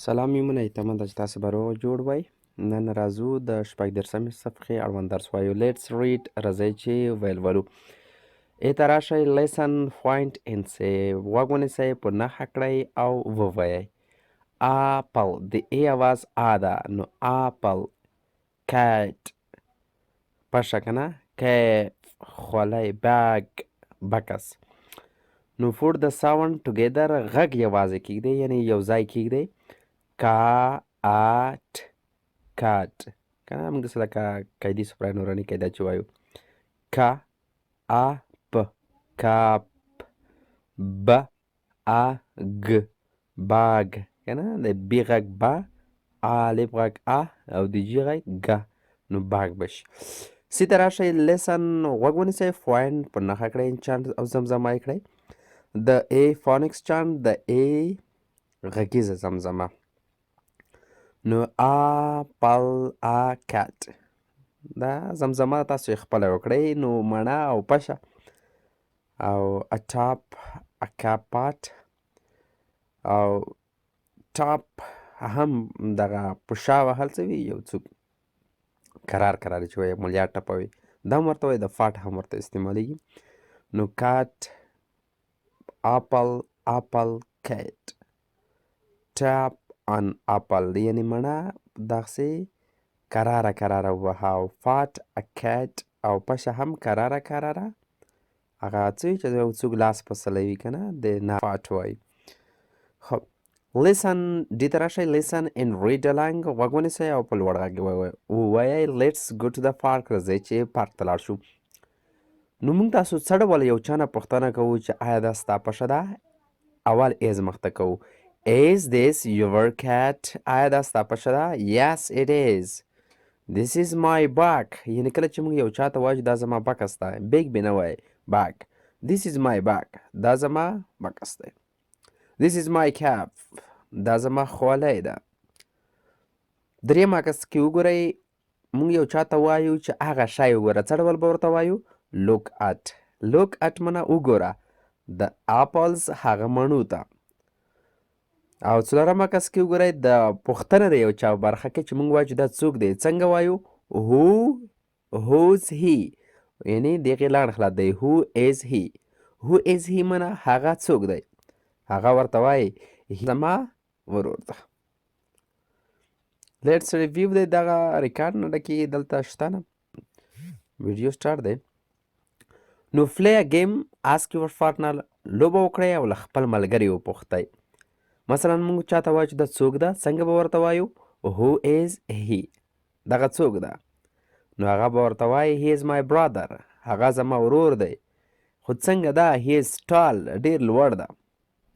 سلام یمونه ایتمه ده چې تاسو به روغ جوړ وئ. نن راځو د شپږ دېرشمې صفحې اړوند درس وایو. لیټس ریډ، راځئ چې ویل ولو. ای ته راشئ، لیسن، پوینټ اینډ سی. غوږ ونیسئ، په نښه کړئ او ووایئ. اپل، د ای اواز ا ده، نو اپل. کیټ، پشه که نه، کیف، خولۍ، بیګ، بکس. نو فور د ساوند ټوګیدر، غږ یوازې کیږدئ، یعنی یو ځای کیږدئ. کاټ، کاټ، که نه موږ داسې لکه قیدي سپرای نوراني قاعده چې وایو. کا ا پ، کاپ. ب ا گ، باګ، که نه د بي غږ با، الف غږ ا او د جي غږ ګ، نو باګ بشي. سی ته راشئ، لیسن، غوږ ونیسئ، پوینټ په نښه کړئ، چانټ او زمزمه یې کړئ. د ای فونکس چانټ، د ای غږیزه زمزمه. نو اپل، ا کټ، دا زمزمه تاسو یې خپله وکړئ. نو مڼه او پشه او اټاپ، اکاپاټ او ټاپ هم دغه په شا وهل څه وي، یو څوک کرار کرار چې وایي ملیا ټپوي، دا هم ورته وایي، د فاټ هم ورته استعمالیږي. نو کټ، اپل، اپل کټ. ټاپ آن اپل، یعنې مڼه دغسې کراره کراره ووهه. او فاټ، کټ او پشه هم کراره کراره هغه څه وي چې یو څوک لاس په سلوي که نه، د نه فاټ وایي. خب لیسن، ډي ته راشئ، لیسن اینډ ریډ الانګ، غوږ ونیسئ او په لوړ غږ ووایئ. لیټس ګو ټو د پارک، راځئ چې پارک ته لاړ شو. نو موږ تاسو څه ډول یو چا نه پوښتنه کوو چې آیا دا ستا پشه ده؟ اول ایز مخته کوو. Is this your cat? آیا دا ستا پشه ده؟ Yes it is. This is my bag. یعنې کله چې موږ یو چا ته وایو چې دا زما بکس ده، بیگ به نه وایي، bag. This is my bag. دا زما بکس دی. This is my cap. دا زما خولۍ ده. دریم عکس کې وګورئ، موږ یو چا ته وایو چې هغه شی وګوره، څه ډول به ورته وایو؟ look at. look at معنه وګوره. د apples هغه مڼو ته. او څلورم عکس کې وګورئ، د پوښتنه د یو چا په برخه کې چې موږ وایو چې دا څوک دی، څنګه وایو؟ who's he. یعنې د هغې لاړ خلاص دی. who is he. who is he معنه هغه څوک دی. هغه ورته وایي زما ورور ده. لیټس ریویو دی، دغه ریکارډ نه ډکې دلته شته نه، ویډیو سټارټ دی. نو پلی ا گیم، اسک یور پارټنر، لوبه وکړئ او له خپل ملګري وپوښتئ. مثلا موږ چاته وایو چې دا څوک ده، څنګه به ورته وایو؟ who is he. دغه څوک ده؟ نو هغه به ورته وایي he is my brother. هغه زما ورور دی. خو څنګه ده؟ he is tall. ډېر لوړ ده.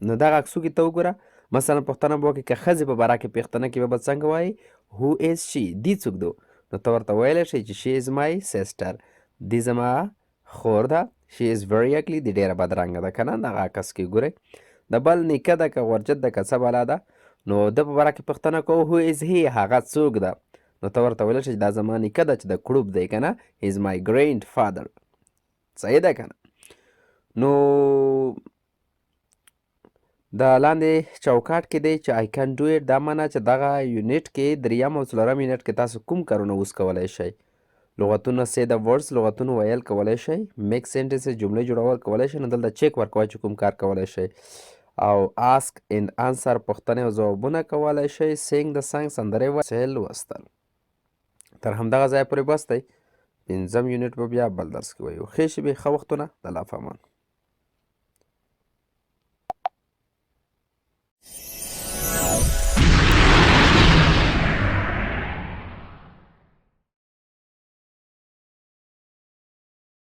نو دغه عکسو کې ته وګوره. مثلا پوښتنه به وکړي که ښځې په باره کې پوښتنه کې به څنګه وایي؟ who is she. دی څوک ده؟ نو ته ورته ویلی شئ چې she is my sister. دی زما خور ده. she is very ugly. دی ډېره بدرنګه ده که نه. دغه عکس کې ګورئ. د بل نیکه ده که غورجت ده که څه بلا ده، نو ده په باره کې پوښتنه کوو who is he. هغه څوک ده؟ نو ته ورته ویلی شئ چې دا زما نیکه ده چې د کړوب دی که نه. he is my grandfather. صحیح ده که نه. نو د لاندې چوکاټ کې دی چې I can do it، دا معنا چې دغه یونټ کې دریم او څلورم یونټ کې تاسو کوم کارونه اوس کولی شئ؟ لغتونه say the words، لغتونه ویل کولی شئ. make sentences، جملې جوړول کولی شئ. نو دلته چیک ورکوئ چې کوم کار کولی شئ. او ask and answer، پوښتنې او ځوابونه کولی شئ. sing the song، سندرې ویل، لوستل. تر همدغه ځایه پورې بس دی. پنځم یونټ به بیا بل درس کې وایو. ښې شېبې، ښه وختونه، د الله په امان.